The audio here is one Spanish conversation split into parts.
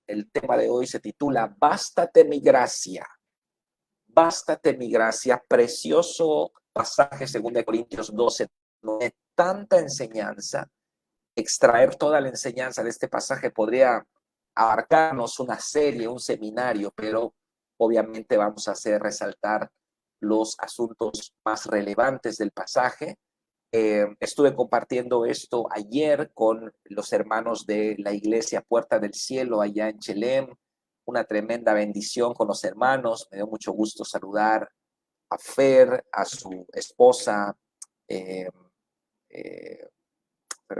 El tema de hoy se titula Bástate mi gracia. Bástate mi gracia, precioso pasaje 2 Corintios 12, de tanta enseñanza. Extraer toda la enseñanza de este pasaje podría abarcarnos una serie, un seminario, pero obviamente vamos a hacer resaltar los asuntos más relevantes del pasaje. Estuve compartiendo esto ayer con los hermanos de la iglesia Puerta del Cielo allá en Chelem. Una tremenda bendición con los hermanos. Me dio mucho gusto saludar a Fer, a su esposa, eh, eh,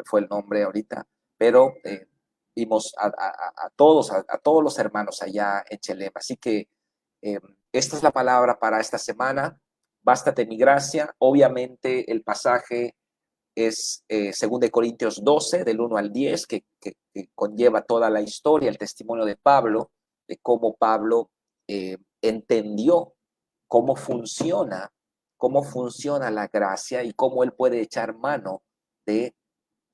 fue el nombre ahorita, pero vimos a todos, a todos los hermanos allá en Chelem. Así que esta es la palabra para esta semana. Bástate mi gracia. Obviamente el pasaje es 2 Corintios 12, del 1 al 10, que conlleva toda la historia, el testimonio de Pablo, de cómo Pablo entendió cómo funciona la gracia y cómo él puede echar mano de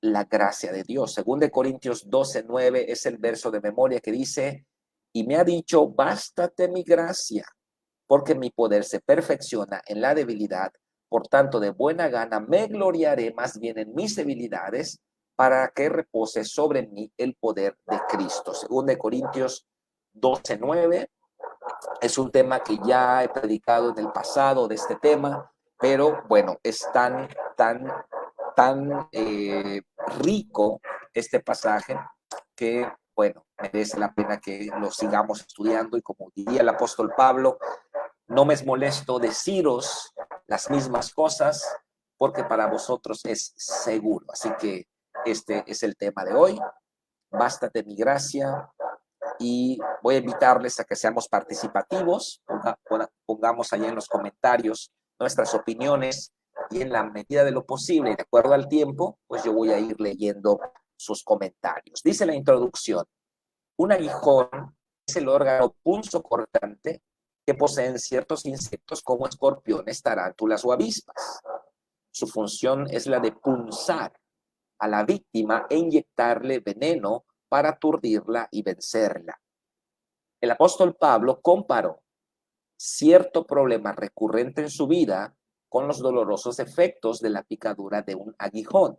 la gracia de Dios. 2 Corintios 12, 9 es el verso de memoria que dice, y me ha dicho, bástate mi gracia, porque mi poder se perfecciona en la debilidad. Por tanto, de buena gana me gloriaré más bien en mis debilidades para que repose sobre mí el poder de Cristo. 2 Corintios 12, 9 es un tema que ya he predicado en el pasado de este tema, pero bueno, es tan rico este pasaje que, bueno, merece la pena que lo sigamos estudiando y como diría el apóstol Pablo, no me es molesto deciros las mismas cosas porque para vosotros es seguro. Así que este es el tema de hoy. Bástate mi gracia y voy a invitarles a que seamos participativos, pongamos allá en los comentarios nuestras opiniones y en la medida de lo posible, de acuerdo al tiempo, pues yo voy a ir leyendo sus comentarios. Dice la introducción, un aguijón es el órgano punzocortante que poseen ciertos insectos como escorpiones, tarántulas o avispas. Su función es la de punzar a la víctima e inyectarle veneno para aturdirla y vencerla. El apóstol Pablo comparó cierto problema recurrente en su vida con los dolorosos efectos de la picadura de un aguijón.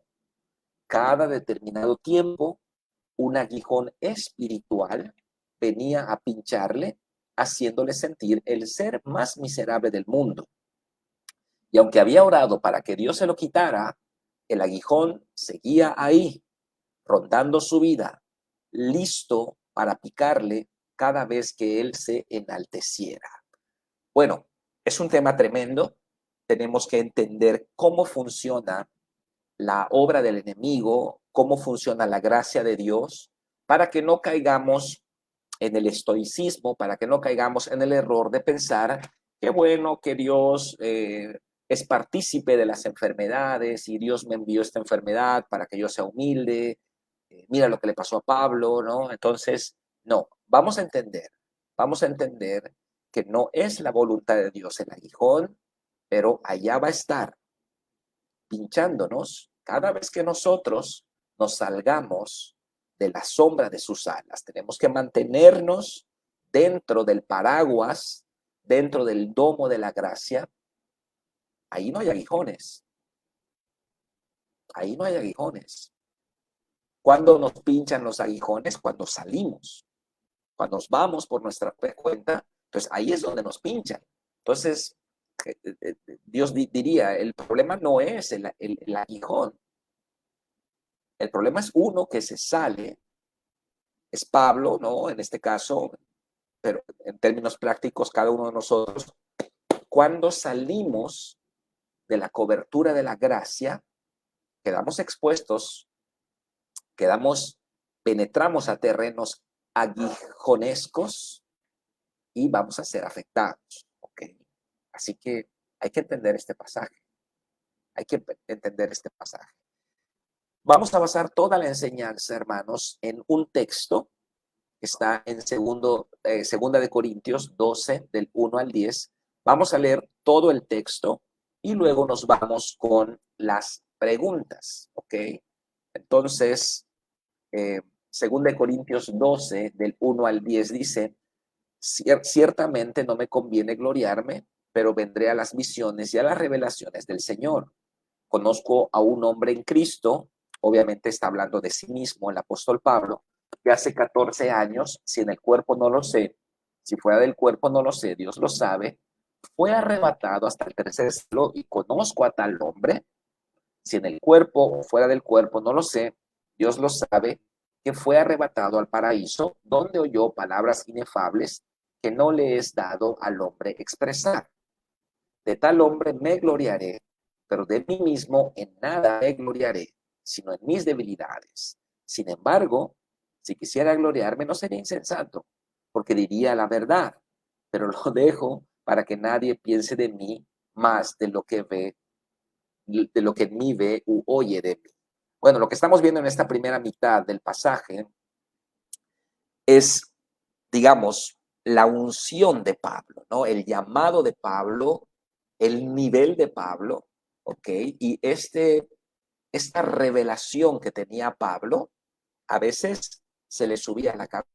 Cada determinado tiempo, un aguijón espiritual venía a pincharle, haciéndole sentir el ser más miserable del mundo. Y aunque había orado para que Dios se lo quitara, el aguijón seguía ahí, rondando su vida, listo para picarle cada vez que él se enalteciera. Bueno, es un tema tremendo. Tenemos que entender cómo funciona la obra del enemigo, cómo funciona la gracia de Dios, para que no caigamos en el estoicismo, para que no caigamos en el error de pensar que bueno, que Dios es partícipe de las enfermedades y Dios me envió esta enfermedad para que yo sea humilde. Mira lo que le pasó a Pablo, ¿no? Entonces, no, vamos a entender que no es la voluntad de Dios el aguijón, pero allá va a estar pinchándonos cada vez que nosotros nos salgamos de la sombra de sus alas. Tenemos que mantenernos dentro del paraguas, dentro del domo de la gracia. Ahí no hay aguijones. Ahí no hay aguijones. ¿Cuándo nos pinchan los aguijones? Cuando salimos. Cuando nos vamos por nuestra cuenta, pues ahí es donde nos pinchan. Entonces, Dios diría, el problema no es el aguijón. El problema es uno que se sale, es Pablo, ¿no? En este caso, pero en términos prácticos, cada uno de nosotros, cuando salimos de la cobertura de la gracia, quedamos expuestos, penetramos a terrenos aguijonescos y vamos a ser afectados, ¿ok? Así que hay que entender este pasaje, hay que entender este pasaje. Vamos a basar toda la enseñanza, hermanos, en un texto que está en segunda de Corintios 12, del 1 al 10. Vamos a leer todo el texto y luego nos vamos con las preguntas, ¿ok? Entonces, 2 de Corintios 12, del 1 al 10, dice, ciertamente no me conviene gloriarme, pero vendré a las visiones y a las revelaciones del Señor. Conozco a un hombre en Cristo, obviamente está hablando de sí mismo el apóstol Pablo, que hace 14 años, si en el cuerpo no lo sé, si fuera del cuerpo no lo sé, Dios lo sabe, fue arrebatado hasta el tercer cielo y conozco a tal hombre, si en el cuerpo o fuera del cuerpo no lo sé, Dios lo sabe, que fue arrebatado al paraíso, donde oyó palabras inefables que no le es dado al hombre expresar. De tal hombre me gloriaré, pero de mí mismo en nada me gloriaré, sino en mis debilidades. Sin embargo, si quisiera gloriarme, no sería insensato, porque diría la verdad, pero lo dejo para que nadie piense de mí más de lo que ve, de lo que en mí ve u oye de mí. Bueno, lo que estamos viendo en esta primera mitad del pasaje es, digamos, la unción de Pablo, ¿no? El llamado de Pablo, el nivel de Pablo, ¿ok? Y esta revelación que tenía Pablo, a veces se le subía a la cabeza.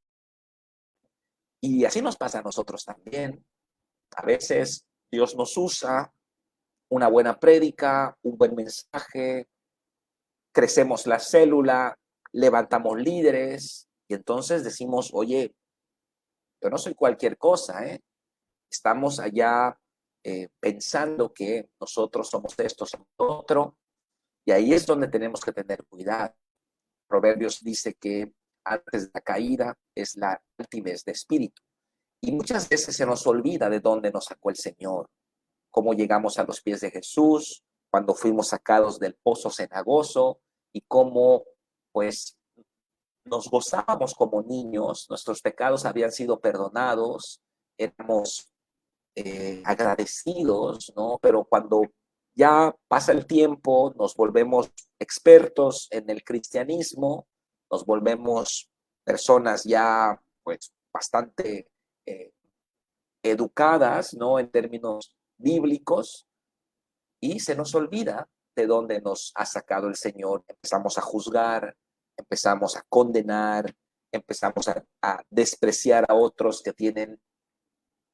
Y así nos pasa a nosotros también. A veces Dios nos usa una buena prédica, un buen mensaje, crecemos la célula, levantamos líderes y entonces decimos, oye, yo no soy cualquier cosa, ¿eh? Estamos allá pensando que nosotros somos esto, somos otro, y ahí es donde tenemos que tener cuidado. Proverbios dice que antes de la caída es la altivez de espíritu. Y muchas veces se nos olvida de dónde nos sacó el Señor, cómo llegamos a los pies de Jesús, cuando fuimos sacados del pozo cenagoso y cómo, pues, nos gozábamos como niños, nuestros pecados habían sido perdonados, éramos agradecidos, ¿no? Pero cuando ya pasa el tiempo, nos volvemos expertos en el cristianismo, nos volvemos personas ya, pues, bastante educadas, ¿no? En términos bíblicos, y se nos olvida de dónde nos ha sacado el Señor. Empezamos a juzgar, empezamos a condenar, empezamos a despreciar a otros que tienen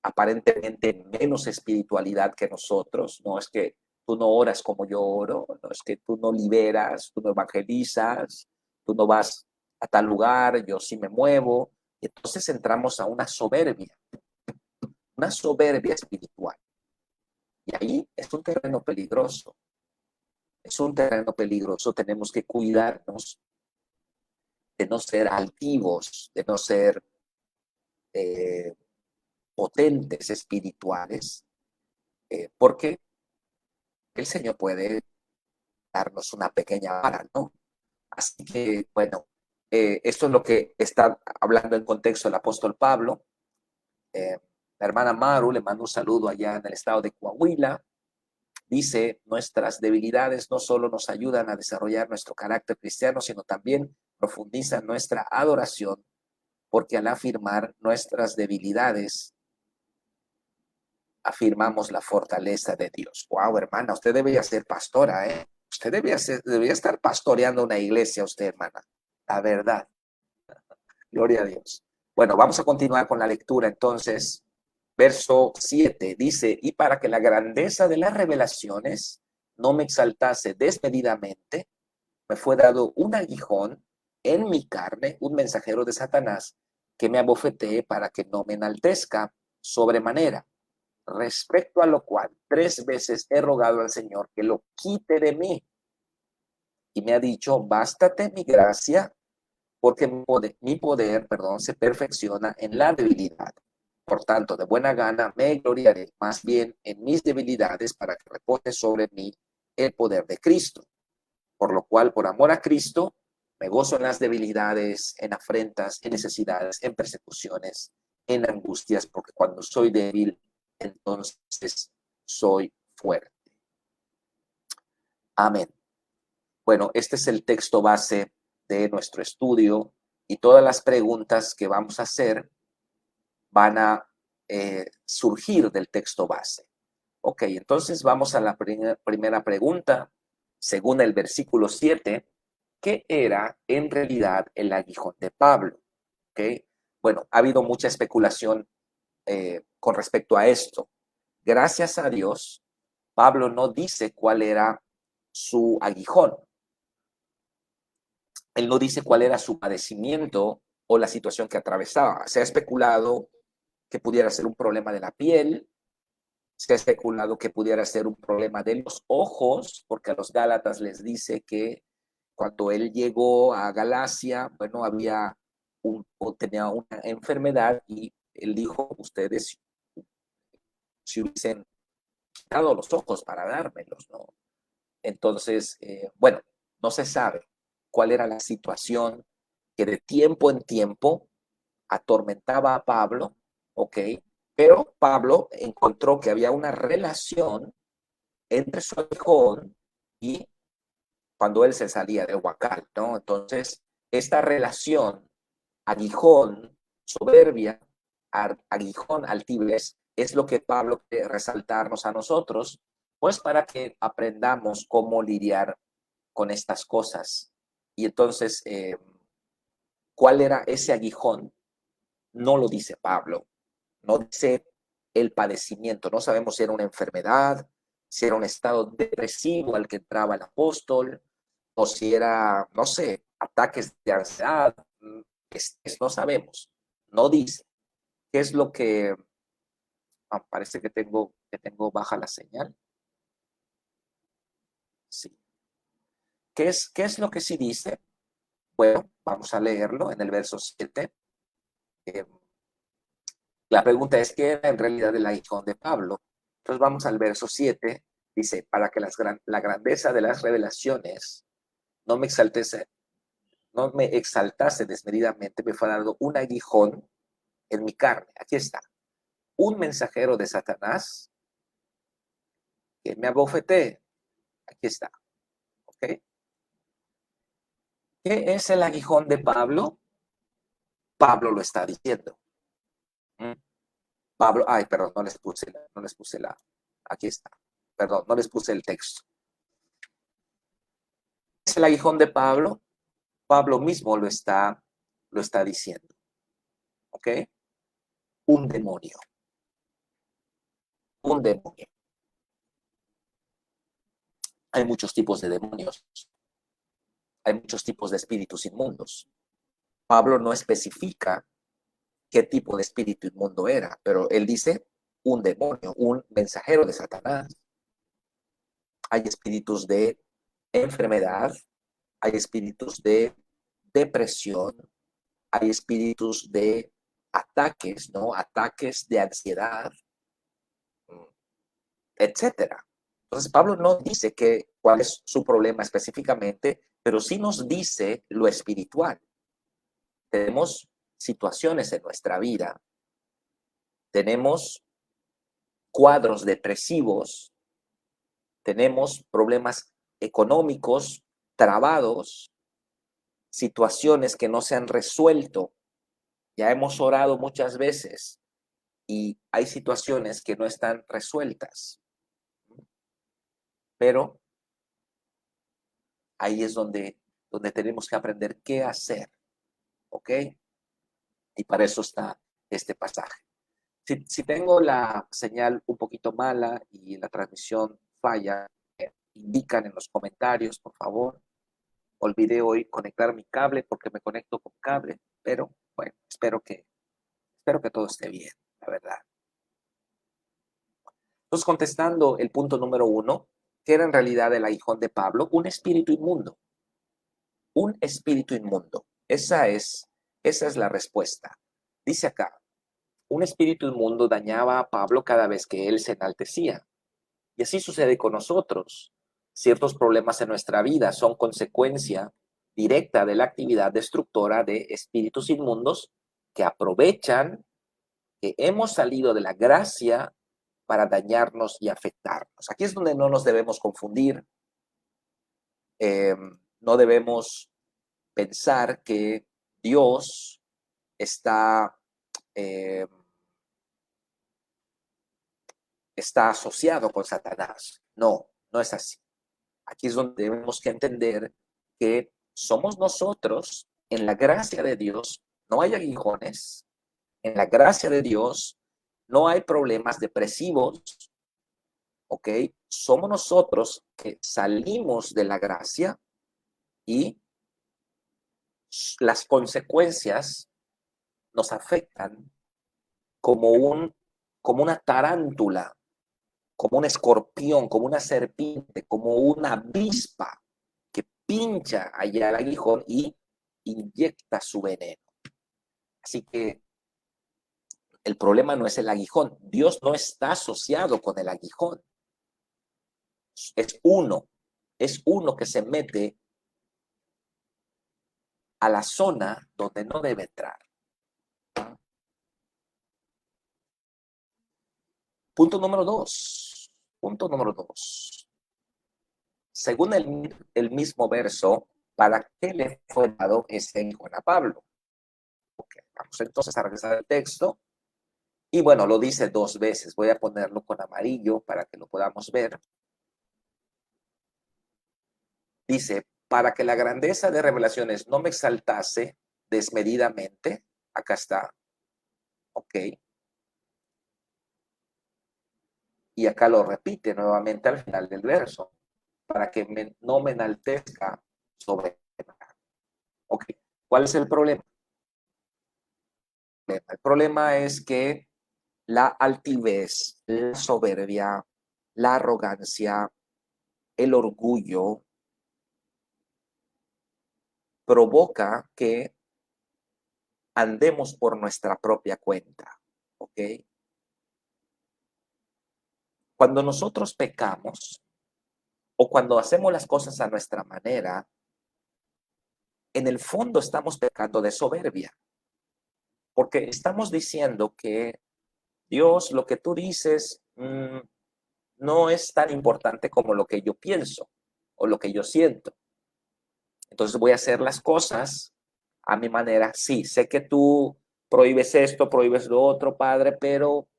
aparentemente menos espiritualidad que nosotros. No es que tú no oras como yo oro, no es que tú no liberas, tú no evangelizas, tú no vas a tal lugar, yo sí me muevo. Y entonces entramos a una soberbia espiritual. Y ahí es un terreno peligroso. Es un terreno peligroso. Tenemos que cuidarnos de no ser altivos, de no ser eh, potentes espirituales, porque el Señor puede darnos una pequeña vara, ¿no? Así que, bueno, esto es lo que está hablando en contexto el apóstol Pablo. La hermana Maru le mando un saludo allá en el estado de Coahuila. Dice, nuestras debilidades no solo nos ayudan a desarrollar nuestro carácter cristiano, sino también profundizan nuestra adoración, porque al afirmar nuestras debilidades, afirmamos la fortaleza de Dios. Wow, hermana, usted debería ser pastora, ¿eh? Usted debería estar pastoreando una iglesia, usted, hermana. La verdad. Gloria a Dios. Bueno, vamos a continuar con la lectura entonces. Verso 7 dice, y para que la grandeza de las revelaciones no me exaltase desmedidamente, me fue dado un aguijón en mi carne, un mensajero de Satanás, que me abofetee para que no me enaltezca sobremanera. Respecto a lo cual 3 veces he rogado al Señor que lo quite de mí. Y me ha dicho, bástate mi gracia, porque mi poder, se perfecciona en la debilidad. Por tanto, de buena gana me gloriaré más bien en mis debilidades para que repose sobre mí el poder de Cristo. Por lo cual, por amor a Cristo, me gozo en las debilidades, en afrentas, en necesidades, en persecuciones, en angustias, porque cuando soy débil, entonces soy fuerte. Amén. Bueno, este es el texto base de nuestro estudio y todas las preguntas que vamos a hacer van a surgir del texto base. Ok, entonces vamos a la primera pregunta, según el versículo 7, ¿qué era en realidad el aguijón de Pablo? ¿Okay? Bueno, ha habido mucha especulación con respecto a esto. Gracias a Dios, Pablo no dice cuál era su aguijón. Él no dice cuál era su padecimiento o la situación que atravesaba. Se ha especulado que pudiera ser un problema de la piel, se ha especulado que pudiera ser un problema de los ojos, porque a los Gálatas les dice que cuando él llegó a Galacia, bueno, tenía una enfermedad y él dijo, ustedes si hubiesen quitado los ojos para dármelos, ¿no? Entonces, bueno, no se sabe cuál era la situación que de tiempo en tiempo atormentaba a Pablo, ¿ok? Pero Pablo encontró que había una relación entre su aguijón y cuando él se salía de Huacal, ¿no? Entonces, esta relación aguijón, soberbia, aguijón, altivez, es lo que Pablo quiere resaltarnos a nosotros, pues para que aprendamos cómo lidiar con estas cosas. Y entonces, ¿cuál era ese aguijón? No lo dice Pablo, no dice el padecimiento, no sabemos si era una enfermedad, si era un estado depresivo al que entraba el apóstol, o si era, no sé, ataques de ansiedad, no sabemos, no dice. ¿Qué es lo que, parece que tengo baja la señal? Sí. ¿Qué es lo que sí dice? Bueno, vamos a leerlo en el verso 7. Eh, la pregunta es, ¿qué era en realidad el aguijón de Pablo? Entonces vamos al verso 7. Dice, para que la grandeza de las revelaciones no me exaltase, no me exaltase desmedidamente, me fue dado un aguijón en mi carne. Aquí está. Un mensajero de Satanás que me abofetee. Aquí está. ¿Ok? ¿Qué es el aguijón de Pablo? Pablo lo está diciendo. ¿Mm? Pablo, ay, perdón, no les puse la, aquí está. Perdón, no les puse el texto. ¿Qué es el aguijón de Pablo? Pablo mismo lo está diciendo. ¿Ok? Un demonio. Un demonio. Hay muchos tipos de demonios. Hay muchos tipos de espíritus inmundos. Pablo no especifica qué tipo de espíritu inmundo era, pero él dice un demonio, un mensajero de Satanás. Hay espíritus de enfermedad, hay espíritus de depresión, hay espíritus de ataques, ¿no? Ataques de ansiedad, etcétera. Entonces, Pablo no dice cuál es su problema específicamente, pero sí nos dice lo espiritual. Tenemos situaciones en nuestra vida, tenemos cuadros depresivos, tenemos problemas económicos trabados, situaciones que no se han resuelto. Ya hemos orado muchas veces y hay situaciones que no están resueltas. Pero ahí es donde tenemos que aprender qué hacer, ¿ok? Y para eso está este pasaje. Si tengo la señal un poquito mala y la transmisión falla, indican en los comentarios, por favor. Olvidé hoy conectar mi cable porque me conecto con cable, pero bueno, espero que todo esté bien, la verdad. Entonces, contestando el punto número 1, ¿qué era en realidad el aguijón de Pablo? Un espíritu inmundo. Un espíritu inmundo. Esa es la respuesta. Dice acá, un espíritu inmundo dañaba a Pablo cada vez que él se enaltecía. Y así sucede con nosotros. Ciertos problemas en nuestra vida son consecuencia directa de la actividad destructora de espíritus inmundos que aprovechan que hemos salido de la gracia para dañarnos y afectarnos. Aquí es donde no nos debemos confundir. No debemos pensar que Dios está, eh, está asociado con Satanás. No, no es así. Aquí es donde tenemos que entender que somos nosotros, en la gracia de Dios, no hay aguijones, en la gracia de Dios no hay problemas depresivos, ¿ok? Somos nosotros que salimos de la gracia y las consecuencias nos afectan como como una tarántula, como un escorpión, como una serpiente, como una avispa que pincha allá el aguijón y inyecta su veneno. Así que el problema no es el aguijón. Dios no está asociado con el aguijón. Es uno que se mete a la zona donde no debe entrar. Punto número dos. Punto número dos. Según el mismo verso, ¿para qué le fue dado ese aguijón a Pablo? Okay, vamos entonces a regresar al texto. Y bueno, lo dice dos veces. Voy a ponerlo con amarillo para que lo podamos ver. Dice, para que la grandeza de revelaciones no me exaltase desmedidamente. Acá está. Ok. Y acá lo repite nuevamente al final del verso. Para que no me enaltezca sobre. Ok. ¿Cuál es el problema? El problema es que la altivez, la soberbia, la arrogancia, el orgullo, provoca que andemos por nuestra propia cuenta, ¿ok? Cuando nosotros pecamos o cuando hacemos las cosas a nuestra manera, en el fondo estamos pecando de soberbia, porque estamos diciendo que Dios, lo que tú dices, no es tan importante como lo que yo pienso o lo que yo siento. Entonces voy a hacer las cosas a mi manera. Sí, sé que tú prohíbes esto, prohíbes lo otro, Padre, pero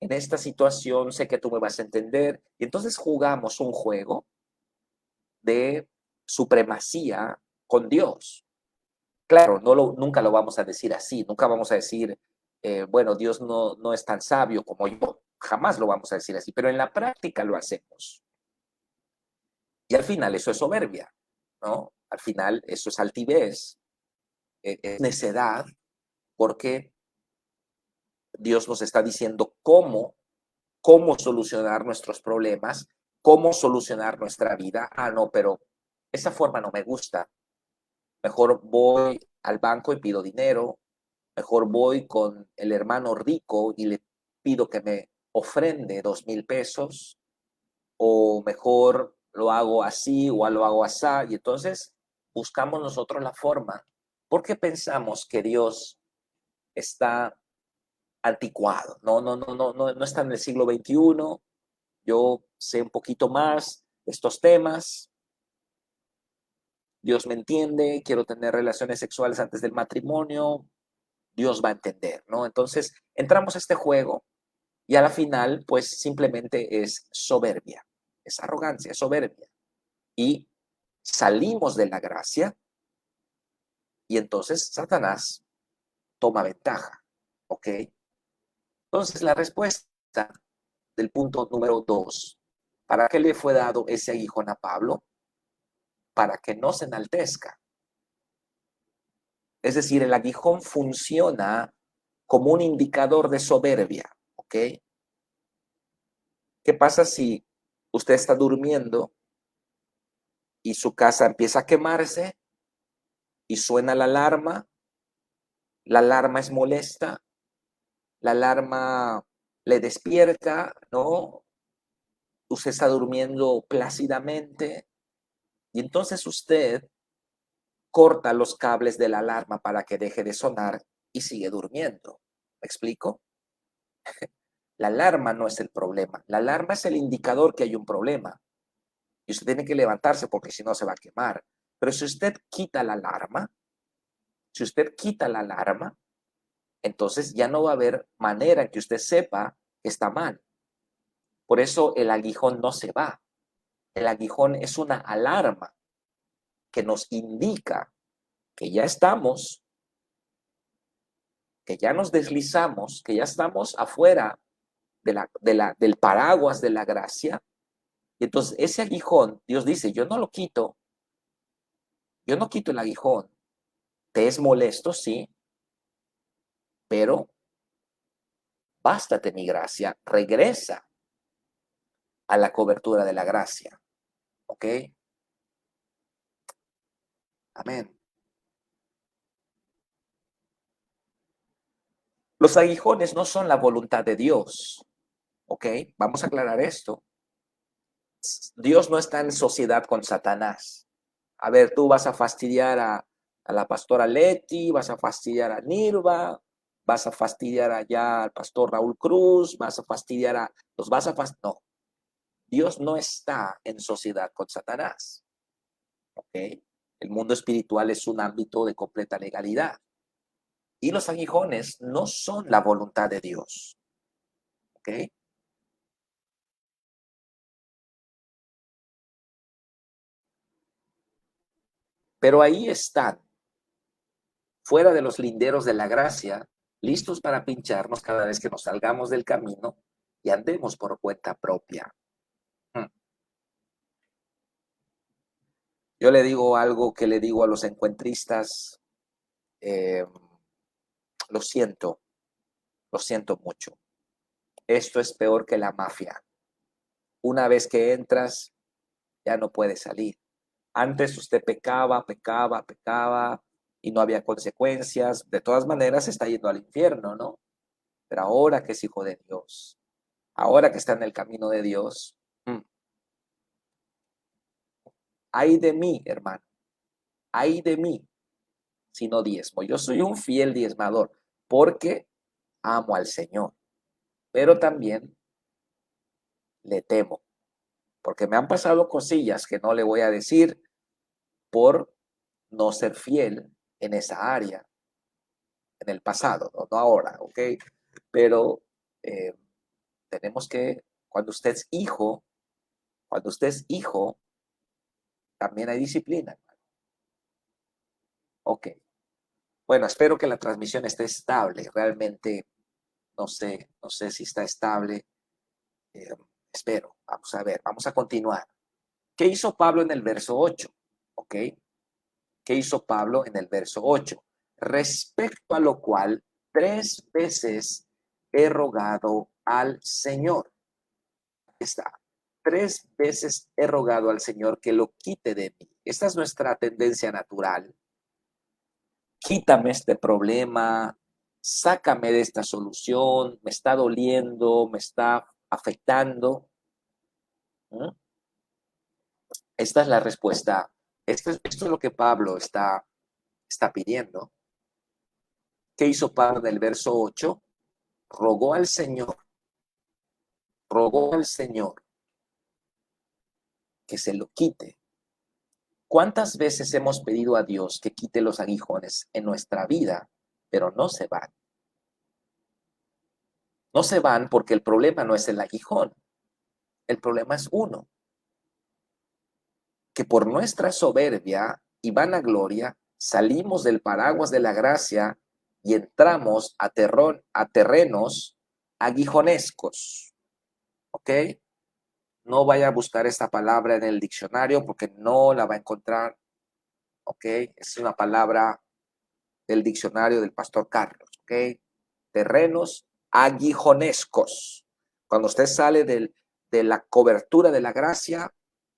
en esta situación sé que tú me vas a entender. Y entonces jugamos un juego de supremacía con Dios. Claro, nunca lo vamos a decir así, nunca vamos a decir, bueno, Dios no es tan sabio como yo, jamás lo vamos a decir así, pero en la práctica lo hacemos. Y al final eso es soberbia, ¿no? Al final eso es altivez, es necedad, porque Dios nos está diciendo cómo solucionar nuestros problemas, cómo solucionar nuestra vida. Ah, no, pero esa forma no me gusta. Mejor voy al banco y pido dinero. Mejor voy con el hermano rico y le pido que me ofrende 2,000 pesos. O mejor lo hago así o lo hago así. Y entonces buscamos nosotros la forma porque pensamos que Dios está anticuado. No está en el siglo XXI. Yo sé un poquito más de estos temas. Dios me entiende, quiero tener relaciones sexuales antes del matrimonio. Dios va a entender, ¿no? Entonces, entramos a este juego y a la final, pues simplemente es soberbia, es arrogancia, es soberbia. Y salimos de la gracia y entonces Satanás toma ventaja, ¿ok? Entonces, la respuesta del punto número 2, ¿para qué le fue dado ese aguijón a Pablo? Para que no se enaltezca. Es decir, el aguijón funciona como un indicador de soberbia, ¿ok? ¿Qué pasa si usted está durmiendo y su casa empieza a quemarse y suena la alarma es molesta, la alarma le despierta, ¿no? Usted está durmiendo plácidamente y entonces usted corta los cables de la alarma para que deje de sonar y sigue durmiendo. ¿Me explico? La alarma no es el problema. La alarma es el indicador que hay un problema. Y usted tiene que levantarse porque si no se va a quemar. Pero si usted quita la alarma, entonces ya no va a haber manera en que usted sepa que está mal. Por eso el aguijón no se va. El aguijón es una alarma que nos indica que ya estamos, que ya nos deslizamos, que ya estamos afuera del paraguas de la gracia. Y entonces ese aguijón, Dios dice, yo no lo quito, yo no quito el aguijón. Te es molesto, sí, pero bástate mi gracia, regresa a la cobertura de la gracia. ¿Ok? Amén. Los aguijones no son la voluntad de Dios. ¿Ok? Vamos a aclarar esto. Dios no está en sociedad con Satanás. A ver, tú vas a fastidiar a la pastora Leti, vas a fastidiar a Nirva, vas a fastidiar allá al pastor Raúl Cruz, vas a fastidiar a... Los vas a fastidiar... No, Dios no está en sociedad con Satanás. ¿Ok? El mundo espiritual es un ámbito de completa legalidad. Y los aguijones no son la voluntad de Dios. ¿Ok? Pero ahí están, fuera de los linderos de la gracia, listos para pincharnos cada vez que nos salgamos del camino y andemos por cuenta propia. Yo le digo algo que le digo a los encuentristas, eh, lo siento mucho. Esto es peor que la mafia. Una vez que entras, ya no puedes salir. Antes usted pecaba y no había consecuencias. De todas maneras está yendo al infierno, ¿no? Pero ahora que es hijo de Dios, ahora que está en el camino de Dios, ay de mí, hermano, ay de mí si no diezmo. Yo soy un fiel diezmador porque amo al Señor, pero también le temo, porque me han pasado cosillas que no le voy a decir por no ser fiel en esa área, en el pasado, no ahora, ¿ok? Pero eh, tenemos que, cuando usted es hijo, también hay disciplina. Ok. Bueno, espero que la transmisión esté estable. Realmente no sé si está estable. Eh, espero. Vamos a ver, vamos a continuar. ¿Qué hizo Pablo en el verso 8? ¿Ok? ¿Qué hizo Pablo en el verso 8? Respecto a lo cual 3 veces he rogado al Señor. Está. 3 veces he rogado al Señor que lo quite de mí. Esta es nuestra tendencia natural. Quítame este problema, sácame de esta solución, me está doliendo, me está afectando. ¿Mm? Esta es la respuesta. Esto es lo que Pablo está pidiendo. ¿Qué hizo Pablo en el verso 8? Rogó al Señor, rogó al Señor que se lo quite. ¿Cuántas veces hemos pedido a Dios que quite los aguijones en nuestra vida, pero no se van? No se van porque el problema no es el aguijón, el problema es uno, que por nuestra soberbia y vanagloria salimos del paraguas de la gracia y entramos a terrenos aguijonescos. ¿Ok? No vaya a buscar esta palabra en el diccionario porque no la va a encontrar. ¿Ok? Es una palabra del diccionario del pastor Carlos. ¿Ok? Terrenos aguijonescos. Cuando usted sale de la cobertura de la gracia,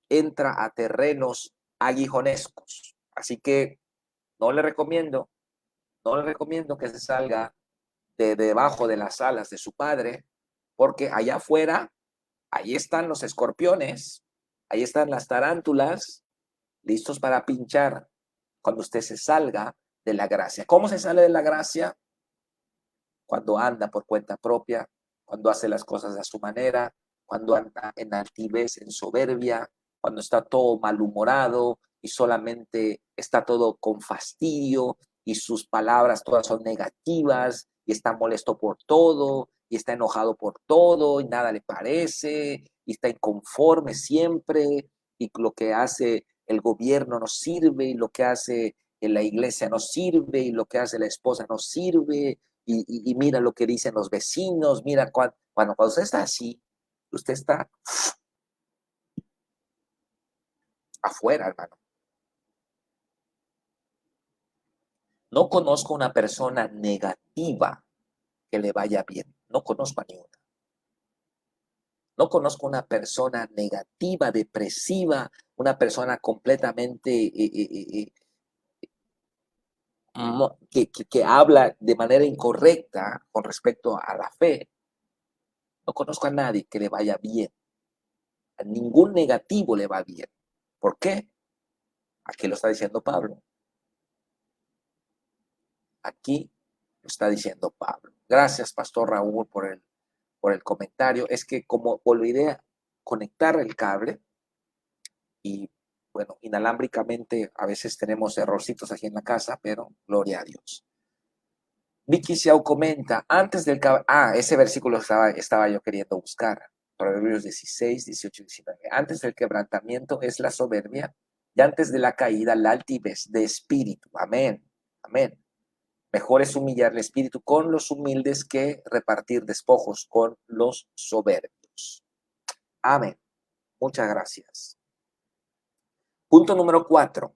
entra a terrenos aguijonescos. Así que no le recomiendo, no le recomiendo que se salga de debajo de las alas de su padre, porque allá afuera, ahí están los escorpiones, ahí están las tarántulas, listos para pinchar cuando usted se salga de la gracia. ¿Cómo se sale de la gracia? Cuando anda por cuenta propia, cuando hace las cosas a su manera, cuando anda en altivez, en soberbia, cuando está todo malhumorado y solamente está todo con fastidio y sus palabras todas son negativas y está molesto por todo y está enojado por todo y nada le parece y está inconforme siempre y lo que hace el gobierno no sirve, y lo que hace en la iglesia no sirve, y lo que hace la esposa no sirve, y mira lo que dicen los vecinos, mira cuando usted está así, usted está afuera, hermano. No conozco una persona negativa que le vaya bien. No conozco a ninguna. No conozco una persona negativa, depresiva, una persona completamente que habla de manera incorrecta con respecto a la fe. No conozco a nadie que le vaya bien. A ningún negativo le va bien. ¿Por qué? Aquí lo está diciendo Pablo. Aquí lo está diciendo Pablo. Gracias, Pastor Raúl, por el comentario. Es que como olvidé a conectar el cable y bueno, inalámbricamente a veces tenemos errorcitos aquí en la casa, pero gloria a Dios. Vicky Xiao comenta, antes del ese versículo estaba yo queriendo buscar. Proverbios 16, 18 y 19. Antes del quebrantamiento es la soberbia y antes de la caída la altivez de espíritu. Amén. Amén. Mejor es humillar el espíritu con los humildes que repartir despojos con los soberbios. Amén. Muchas gracias. Punto número 4.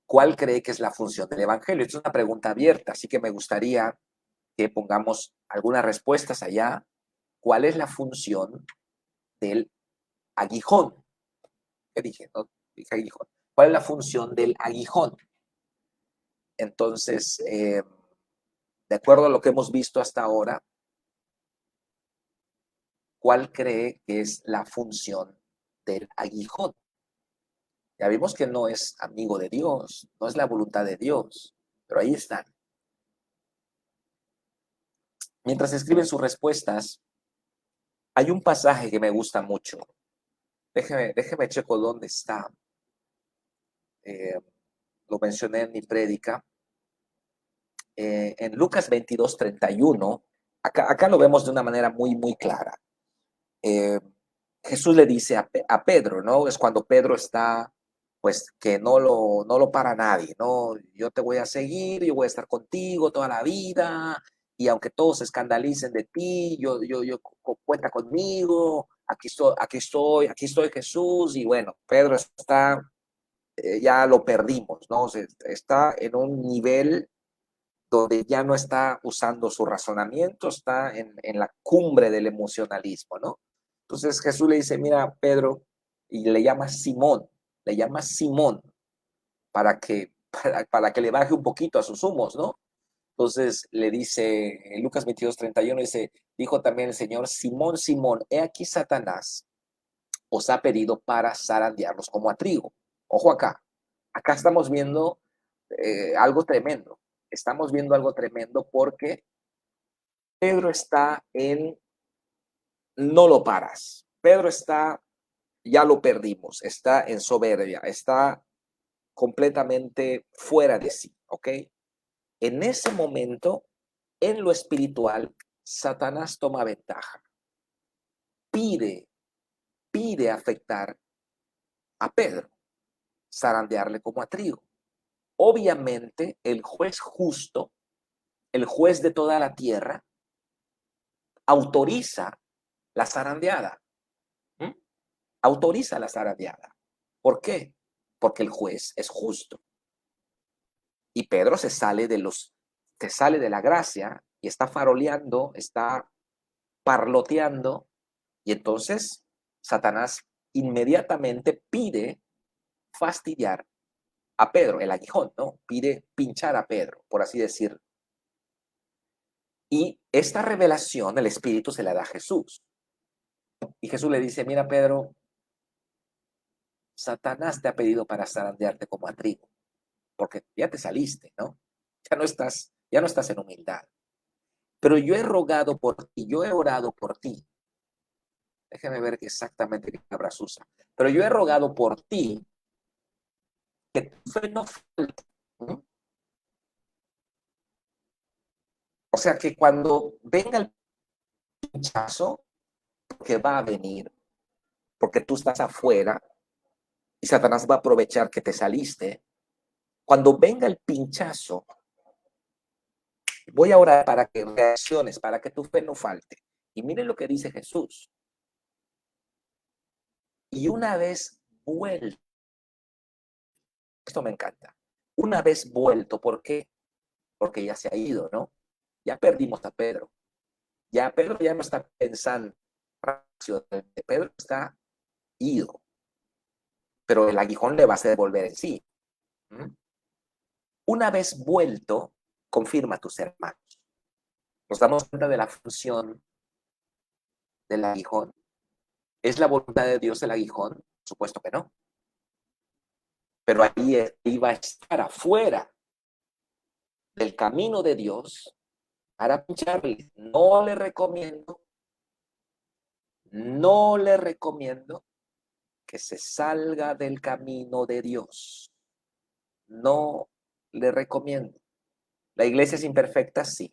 ¿Cuál cree que es la función del evangelio? Esta es una pregunta abierta, así que me gustaría que pongamos algunas respuestas allá. ¿Cuál es la función del aguijón? ¿Qué dije? No, dije aguijón. ¿Cuál es la función del aguijón? Entonces, de acuerdo a lo que hemos visto hasta ahora, ¿cuál cree que es la función del aguijón? Ya vimos que no es amigo de Dios, no es la voluntad de Dios, pero ahí están. Mientras escriben sus respuestas, hay un pasaje que me gusta mucho. Déjeme checo dónde está. Lo mencioné en mi prédica. En Lucas 22:31, acá lo vemos de una manera muy clara. Jesús le dice a Pedro, ¿no? Es cuando Pedro está, pues, que no lo para nadie, ¿no? Yo te voy a seguir, yo voy a estar contigo toda la vida, y aunque todos se escandalicen de ti, cuenta conmigo, aquí estoy Jesús, y bueno, Pedro está, ya lo perdimos, ¿no? Está en un nivel donde ya no está usando su razonamiento, está en la cumbre del emocionalismo, ¿no? Entonces Jesús le dice, mira, Pedro, y le llama Simón para que le baje un poquito a sus humos, ¿no? Entonces le dice, en Lucas 22:31, dice, dijo también el Señor, Simón, Simón, he aquí Satanás os ha pedido para zarandearlos como a trigo. Ojo acá estamos viendo algo tremendo. Estamos viendo algo tremendo porque Pedro está no lo paras. Pedro está, ya lo perdimos, está en soberbia, está completamente fuera de sí, ¿ok? En ese momento, en lo espiritual, Satanás toma ventaja. Pide afectar a Pedro, zarandearle como a trigo. Obviamente, el juez justo, el juez de toda la tierra, autoriza la zarandeada. ¿Mm? Autoriza la zarandeada. ¿Por qué? Porque el juez es justo. Y Pedro se sale de la gracia y está faroleando, está parloteando, y entonces Satanás inmediatamente pide fastidiar a Pedro, el aguijón, ¿no? Pide pinchar a Pedro, por así decirlo. Y esta revelación, el Espíritu se la da a Jesús. Y Jesús le dice, mira, Pedro, Satanás te ha pedido para zarandearte como a trigo, porque ya te saliste, ¿no? Ya no estás en humildad. Pero yo he rogado por ti, yo he orado por ti. Déjeme ver exactamente qué palabras usa. Pero yo he rogado por ti que tu fe no falte. ¿Mm? O sea que cuando venga el pinchazo, que va a venir, porque tú estás afuera, Y Satanás va a aprovechar que te saliste. Cuando venga el pinchazo, voy a orar para que reacciones, para que tu fe no falte. Y miren lo que dice Jesús. Y una vez vuelto, esto me encanta, una vez vuelto, ¿por qué? Porque ya se ha ido, ¿no? Ya perdimos a Pedro. Ya Pedro ya no está pensando, Pedro está ido, pero el aguijón le va a hacer volver en sí. ¿Mm? Una vez vuelto, confirma a tus hermanos. Nos damos cuenta de la función del aguijón. ¿Es la voluntad de Dios el aguijón? Por supuesto que no. Pero ahí iba a estar afuera del camino de Dios para pincharle. No le recomiendo que se salga del camino de Dios. No le recomiendo. La iglesia es imperfecta, sí.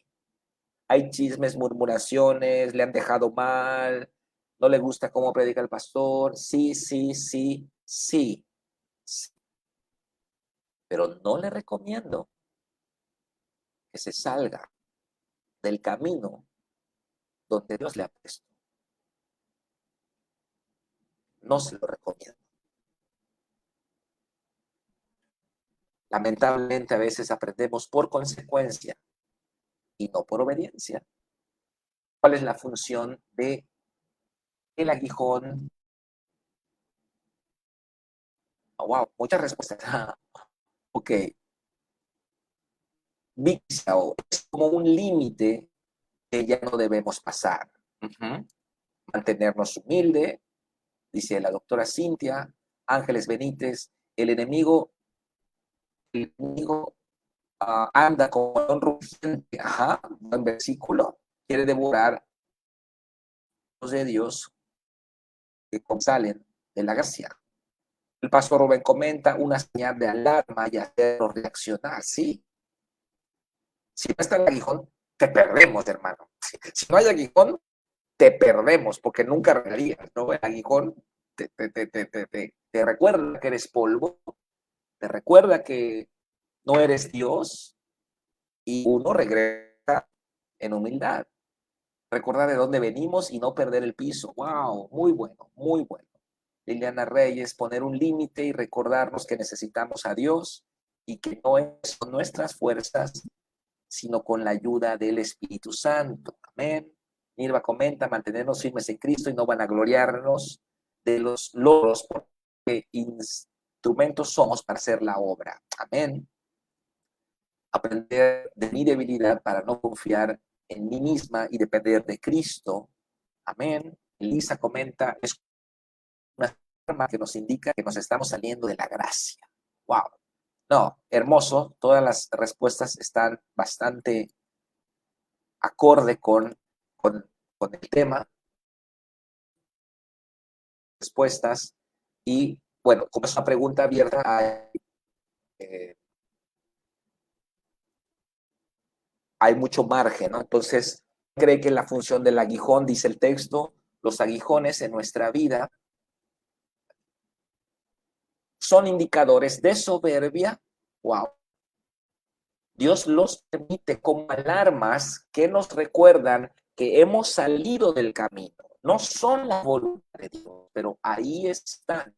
Hay chismes, murmuraciones, le han dejado mal, no le gusta cómo predica el pastor, sí, sí, sí, sí, sí. Pero no le recomiendo que se salga del camino donde Dios le ha puesto. No se lo recomiendo. Lamentablemente a veces aprendemos por consecuencia y no por obediencia. ¿Cuál es la función de el aguijón? Oh, wow, muchas respuestas. Ok. Es como un límite que ya no debemos pasar. Mantenernos humilde, dice la doctora Cintia, Ángeles Benítez, el enemigo anda como un rugiente, buen versículo, quiere devorar los de Dios que salen de la gracia. El pastor Rubén comenta una señal de alarma y hacerlo reaccionar, sí. Si no está el aguijón, te perdemos, hermano. Si no hay aguijón, te perdemos, porque nunca regarías, ¿no? El aguijón te recuerda que eres polvo, te recuerda que no eres Dios, y uno regresa en humildad. Recordar de dónde venimos y no perder el piso. ¡Wow! Muy bueno, muy bueno. Liliana Reyes, poner un límite y recordarnos que necesitamos a Dios y que no es con nuestras fuerzas, sino con la ayuda del Espíritu Santo. Amén. Mirva comenta, mantenernos firmes en Cristo y no van a gloriarnos de los logros, porque instrumentos somos para hacer la obra. Amén. Aprender de mi debilidad para no confiar en mí misma y depender de Cristo. Amén. Elisa comenta, es una forma que nos indica que nos estamos saliendo de la gracia. Wow. No, hermoso. Todas las respuestas están bastante acorde con el tema, respuestas, y bueno, como es una pregunta abierta, hay mucho margen, ¿no? Entonces, cree que la función del aguijón, dice el texto, los aguijones en nuestra vida son indicadores de soberbia. Wow. Dios los permite como alarmas que nos recuerdan que hemos salido del camino. No son la voluntad de Dios, pero ahí están,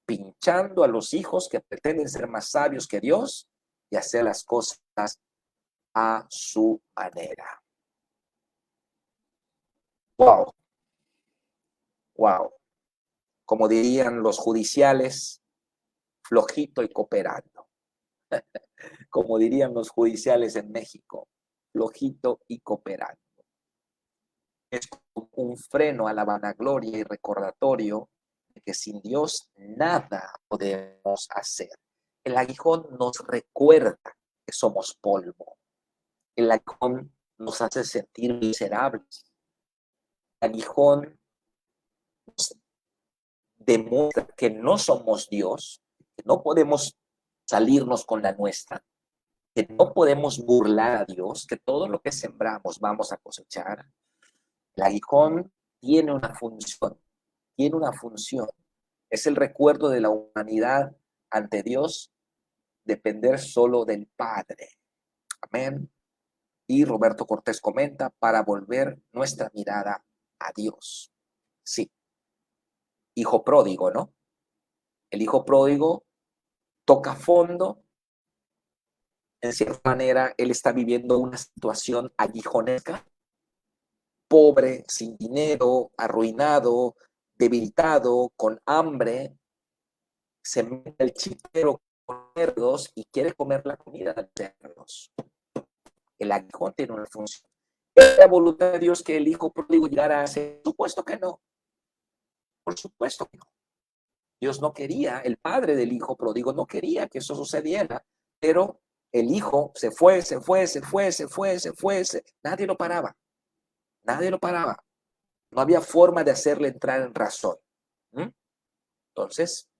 pinchando a los hijos que pretenden ser más sabios que Dios y hacer las cosas a su manera. Wow, wow. Como dirían los judiciales, flojito y cooperando. Como dirían los judiciales en México, flojito y cooperando. Es un freno a la vanagloria y recordatorio de que sin Dios nada podemos hacer. El aguijón nos recuerda que somos polvo. El aguijón nos hace sentir miserables. El aguijón nos demuestra que no somos Dios, que no podemos salirnos con la nuestra, que no podemos burlar a Dios, que todo lo que sembramos vamos a cosechar. El aguijón tiene una función, tiene una función. Es el recuerdo de la humanidad ante Dios, depender solo del Padre. Amén. Y Roberto Cortés comenta, para volver nuestra mirada a Dios. Sí, hijo pródigo, ¿no? El hijo pródigo toca fondo. En cierta manera, él está viviendo una situación aguijonesca, pobre, sin dinero, arruinado, debilitado, con hambre. Se mete el chipero con cerdos y quiere comer la comida de cerdos. El aguijón tiene una función. ¿Es la voluntad de Dios que el hijo pródigo llegara a ser? Por supuesto que no. Por supuesto que no. Dios no quería, el padre del hijo pródigo no quería que eso sucediera, pero el hijo se fue, nadie lo paraba, nadie lo paraba. No había forma de hacerle entrar en razón. ¿Mm? Entonces,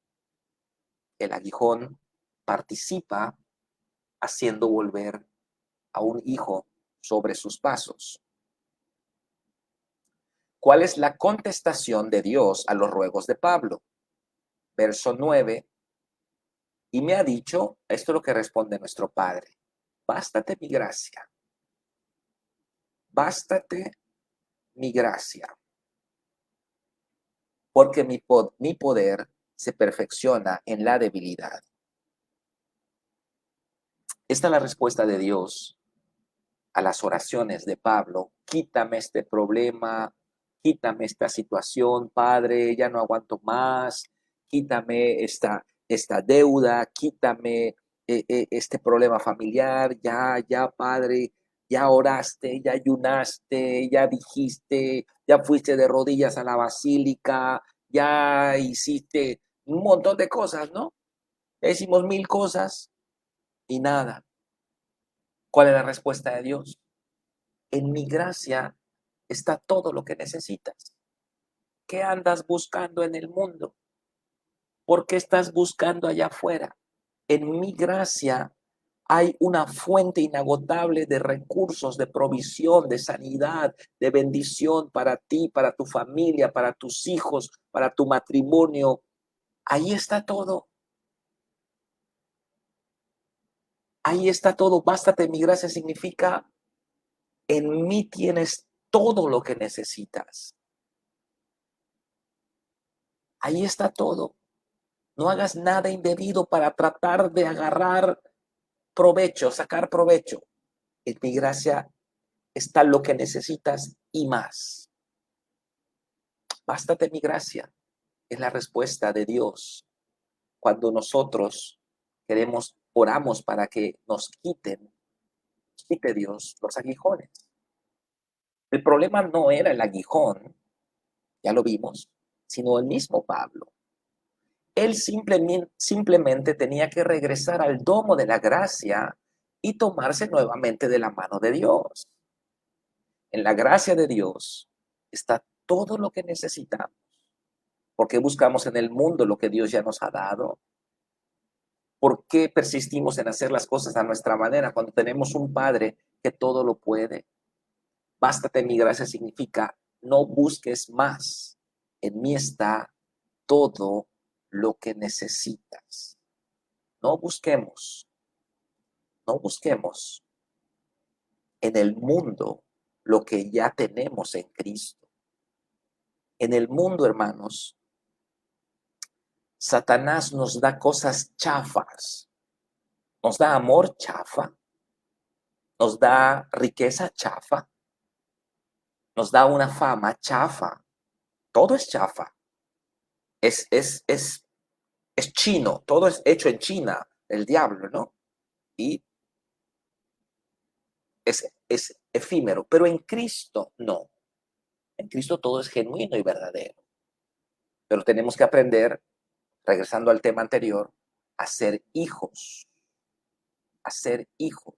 el aguijón participa haciendo volver a un hijo sobre sus pasos. ¿Cuál es la contestación de Dios a los ruegos de Pablo? Verso 9. Y me ha dicho, esto es lo que responde nuestro Padre, bástate mi gracia, bástate mi gracia, porque mi poder se perfecciona en la debilidad. Esta es la respuesta de Dios a las oraciones de Pablo. Quítame este problema, quítame esta situación, Padre, ya no aguanto más, quítame esta deuda, quítame este problema familiar, ya, Padre, ya oraste, ya ayunaste, ya dijiste, ya fuiste de rodillas a la basílica, ya hiciste un montón de cosas, ¿no? Ya hicimos 1000 cosas y nada. ¿Cuál es la respuesta de Dios? En mi gracia está todo lo que necesitas. ¿Qué andas buscando en el mundo? ¿Por qué estás buscando allá afuera? En mi gracia hay una fuente inagotable de recursos, de provisión, de sanidad, de bendición para ti, para tu familia, para tus hijos, para tu matrimonio. Ahí está todo. Ahí está todo. Bástate, mi gracia significa, en mí tienes todo lo que necesitas. Ahí está todo. No hagas nada indebido para tratar de agarrar provecho, sacar provecho. En mi gracia está lo que necesitas y más. Bástate mi gracia. Es la respuesta de Dios cuando nosotros oramos para que nos quite Dios los aguijones. El problema no era el aguijón, ya lo vimos, sino el mismo Pablo. Él simplemente tenía que regresar al domo de la gracia y tomarse nuevamente de la mano de Dios. En la gracia de Dios está todo lo que necesitamos. ¿Por qué buscamos en el mundo lo que Dios ya nos ha dado? ¿Por qué persistimos en hacer las cosas a nuestra manera cuando tenemos un Padre que todo lo puede? Bástate mi gracia significa, no busques más. En mí está todo lo que necesitas. No busquemos, no busquemos en el mundo lo que ya tenemos en Cristo. En el mundo, hermanos, Satanás nos da cosas chafas, nos da amor chafa, nos da riqueza chafa, nos da una fama chafa. Todo es chafa. Es chino, todo es hecho en China, el diablo, ¿no? Y es efímero, pero en Cristo no. En Cristo todo es genuino y verdadero. Pero tenemos que aprender, regresando al tema anterior, a ser hijos, a ser hijos.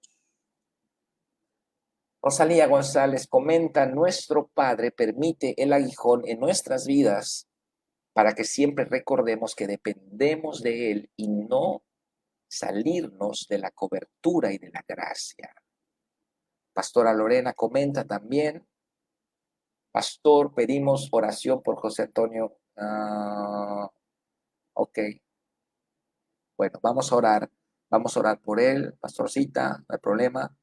Rosalía González comenta, nuestro Padre permite el aguijón en nuestras vidas para que siempre recordemos que dependemos de Él y no salirnos de la cobertura y de la gracia. Pastora Lorena comenta también, Pastor, pedimos oración por José Antonio. Ok, bueno, vamos a orar por él, pastorcita, no hay problema.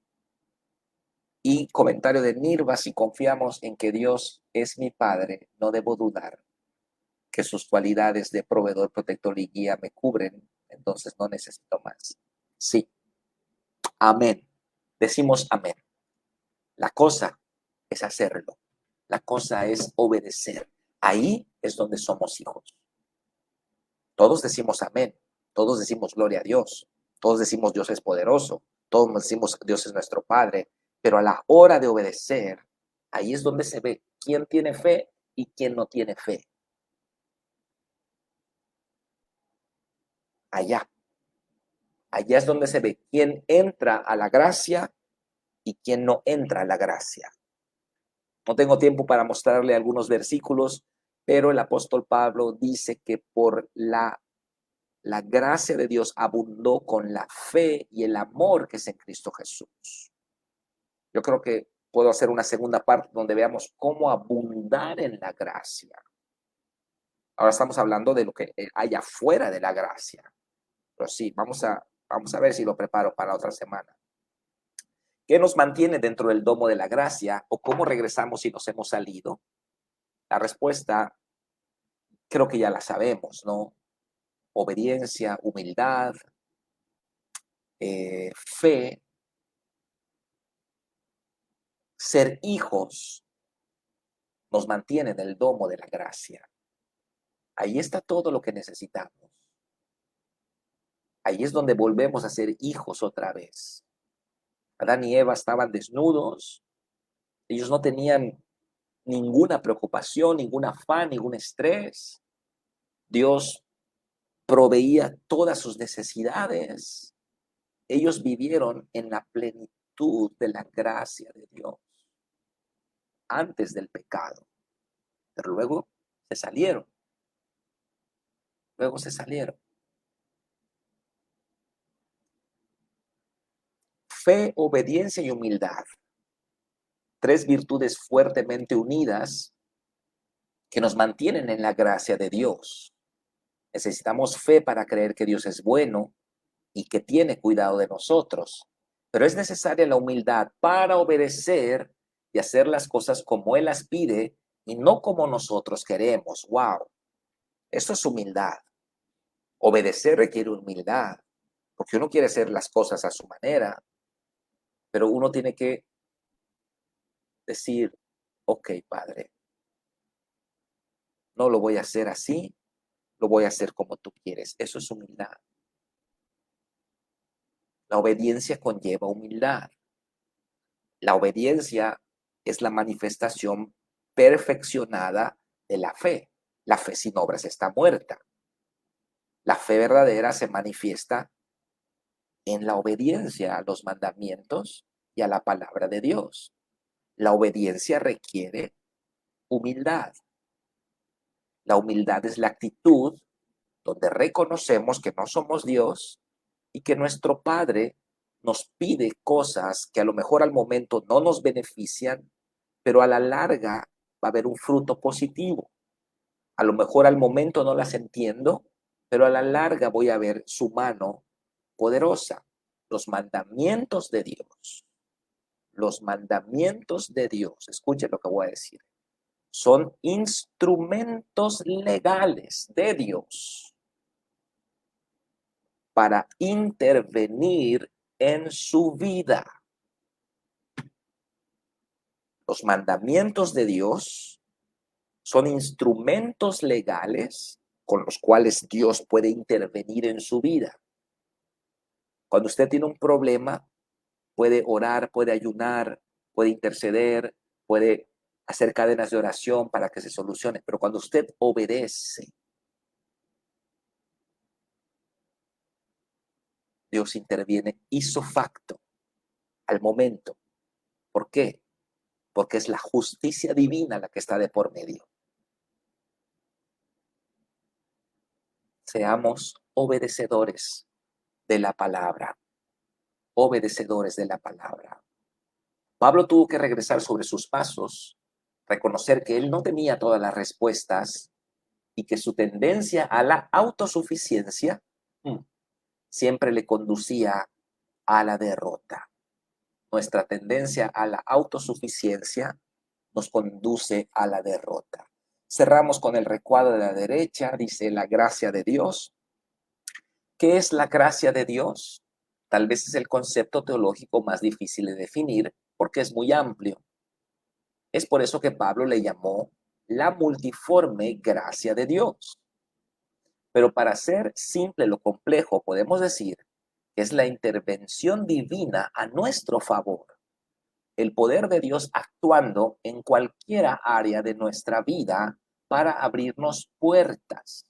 Y comentario de Nirva, si confiamos en que Dios es mi Padre, no debo dudar que sus cualidades de proveedor, protector y guía me cubren, entonces no necesito más. Sí, amén. Decimos amén. La cosa es hacerlo. La cosa es obedecer. Ahí es donde somos hijos. Todos decimos amén. Todos decimos gloria a Dios. Todos decimos Dios es poderoso. Todos decimos Dios es nuestro Padre. Pero a la hora de obedecer, ahí es donde se ve quién tiene fe y quién no tiene fe. Allá. Allá es donde se ve quién entra a la gracia y quién no entra a la gracia. No tengo tiempo para mostrarle algunos versículos, pero el apóstol Pablo dice que por la gracia de Dios abundó con la fe y el amor que es en Cristo Jesús. Yo creo que puedo hacer una segunda parte donde veamos cómo abundar en la gracia. Ahora estamos hablando de lo que hay afuera de la gracia. Pero sí, vamos a ver si lo preparo para otra semana. ¿Qué nos mantiene dentro del domo de la gracia o cómo regresamos si nos hemos salido? La respuesta creo que ya la sabemos, ¿no? Obediencia, humildad, fe, ser hijos nos mantiene en el domo de la gracia. Ahí está todo lo que necesitamos. Ahí es donde volvemos a ser hijos otra vez. Adán y Eva estaban desnudos. Ellos no tenían ninguna preocupación, ningún afán, ningún estrés. Dios proveía todas sus necesidades. Ellos vivieron en la plenitud de la gracia de Dios antes del pecado, pero luego se salieron. Luego se salieron. Fe, obediencia y humildad. Tres virtudes fuertemente unidas que nos mantienen en la gracia de Dios. Necesitamos fe para creer que Dios es bueno y que tiene cuidado de nosotros. Pero es necesaria la humildad para obedecer y hacer las cosas como Él las pide y no como nosotros queremos. ¡Wow! Eso es humildad. Obedecer requiere humildad, porque uno quiere hacer las cosas a su manera, pero uno tiene que decir, ok, Padre, no lo voy a hacer así, lo voy a hacer como tú quieres. Eso es humildad. La obediencia conlleva humildad. La obediencia es la manifestación perfeccionada de la fe. La fe sin obras está muerta. La fe verdadera se manifiesta en la obediencia a los mandamientos y a la palabra de Dios. La obediencia requiere humildad. La humildad es la actitud donde reconocemos que no somos Dios y que nuestro Padre nos pide cosas que a lo mejor al momento no nos benefician, pero a la larga va a haber un fruto positivo. A lo mejor al momento no las entiendo, pero a la larga voy a ver su mano poderosa. Los mandamientos de Dios, los mandamientos de Dios, escuchen lo que voy a decir, son instrumentos legales de Dios para intervenir en su vida. Los mandamientos de Dios son instrumentos legales con los cuales Dios puede intervenir en su vida. Cuando usted tiene un problema, puede orar, puede ayunar, puede interceder, puede hacer cadenas de oración para que se solucione. Pero cuando usted obedece, Dios interviene ipso facto, al momento. ¿Por qué? Porque es la justicia divina la que está de por medio. Seamos obedecedores de la palabra, obedecedores de la palabra. Pablo tuvo que regresar sobre sus pasos, reconocer que él no tenía todas las respuestas, y que su tendencia a la autosuficiencia siempre le conducía a la derrota. Nuestra tendencia a la autosuficiencia nos conduce a la derrota. Cerramos con el recuadro de la derecha, dice la gracia de Dios. ¿Qué es la gracia de Dios? Tal vez es el concepto teológico más difícil de definir porque es muy amplio. Es por eso que Pablo le llamó la multiforme gracia de Dios. Pero para hacer simple lo complejo, podemos decir que es la intervención divina a nuestro favor. El poder de Dios actuando en cualquier área de nuestra vida para abrirnos puertas.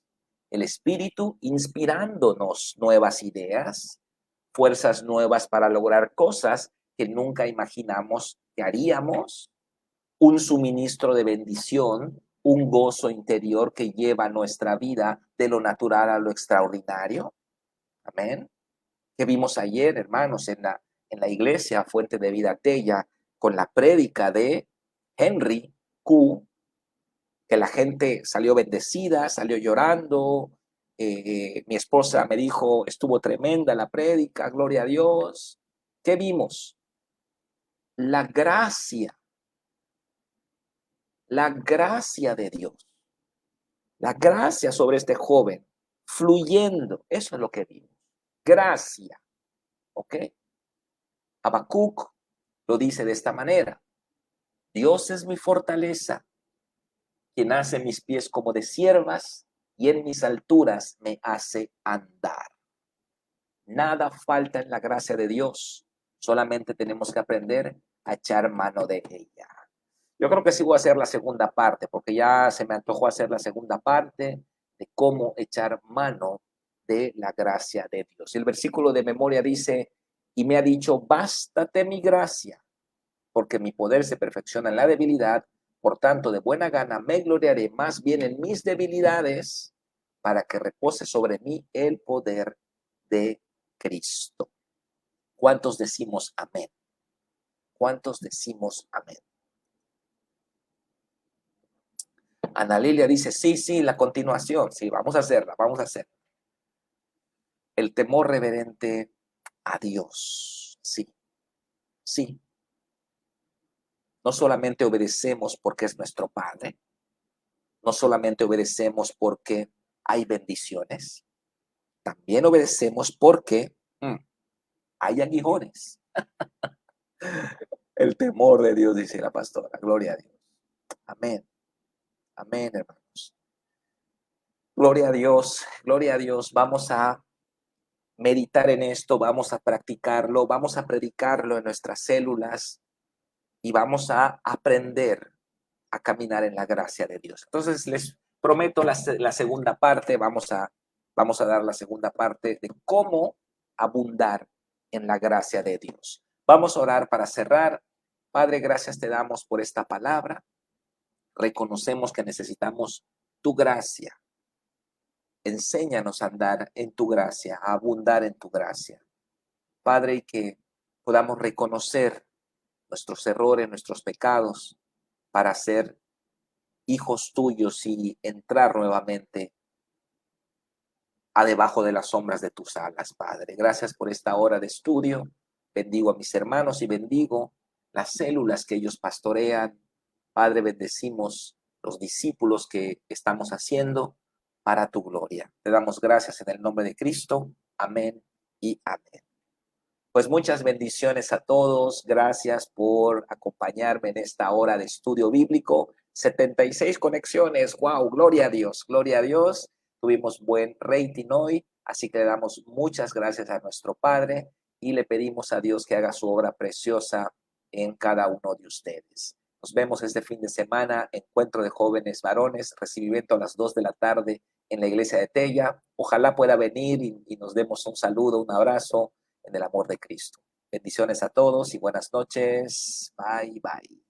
El Espíritu inspirándonos nuevas ideas, fuerzas nuevas para lograr cosas que nunca imaginamos que haríamos, un suministro de bendición, un gozo interior que lleva nuestra vida de lo natural a lo extraordinario. Amén. Que vimos ayer, hermanos, en la iglesia Fuente de Vida Tella, con la prédica de Henry Q, que la gente salió bendecida, salió llorando. Mi esposa me dijo, estuvo tremenda la prédica, gloria a Dios. ¿Qué vimos? La gracia de Dios, la gracia sobre este joven, fluyendo, eso es lo que vimos, gracia, ¿ok? Habacuc lo dice de esta manera, Dios es mi fortaleza, quien hace mis pies como de ciervas y en mis alturas me hace andar. Nada falta en la gracia de Dios, solamente tenemos que aprender a echar mano de ella. Yo creo que sí voy a hacer la segunda parte, porque ya se me antojó hacer la segunda parte de cómo echar mano de la gracia de Dios. Y el versículo de memoria dice, y me ha dicho, bástate mi gracia, porque mi poder se perfecciona en la debilidad, por tanto, de buena gana me gloriaré más bien en mis debilidades, para que repose sobre mí el poder de Cristo. ¿Cuántos decimos amén? ¿Cuántos decimos amén? Ana Lilia dice, sí, la continuación, sí, vamos a hacerla, vamos a hacerla. El temor reverente a Dios, sí. No solamente obedecemos porque es nuestro Padre, no solamente obedecemos porque hay bendiciones, también obedecemos porque hay aguijones. El temor de Dios, dice la pastora, gloria a Dios. Amén, amén, hermanos. Gloria a Dios, vamos a meditar en esto, vamos a practicarlo, vamos a predicarlo en nuestras células y vamos a aprender a caminar en la gracia de Dios. Entonces les prometo la segunda parte, vamos a dar la segunda parte de cómo abundar en la gracia de Dios. Vamos a orar para cerrar. Padre, gracias te damos por esta palabra. Reconocemos que necesitamos tu gracia. Enséñanos a andar en tu gracia, a abundar en tu gracia. Padre, y que podamos reconocer nuestros errores, nuestros pecados, para ser hijos tuyos y entrar nuevamente a debajo de las sombras de tus alas, Padre. Gracias por esta hora de estudio. Bendigo a mis hermanos y bendigo las células que ellos pastorean. Padre, bendecimos los discípulos que estamos haciendo para tu gloria. Te damos gracias en el nombre de Cristo. Amén y amén. Pues muchas bendiciones a todos. Gracias por acompañarme en esta hora de estudio bíblico. 76 conexiones. ¡Wow! Gloria a Dios. Gloria a Dios. Tuvimos buen rating hoy, así que le damos muchas gracias a nuestro Padre y le pedimos a Dios que haga su obra preciosa en cada uno de ustedes. Nos vemos este fin de semana, encuentro de jóvenes varones, recibimiento a las 2 de la tarde en la iglesia de Tella. Ojalá pueda venir y nos demos un saludo, un abrazo en el amor de Cristo. Bendiciones a todos y buenas noches. Bye, bye.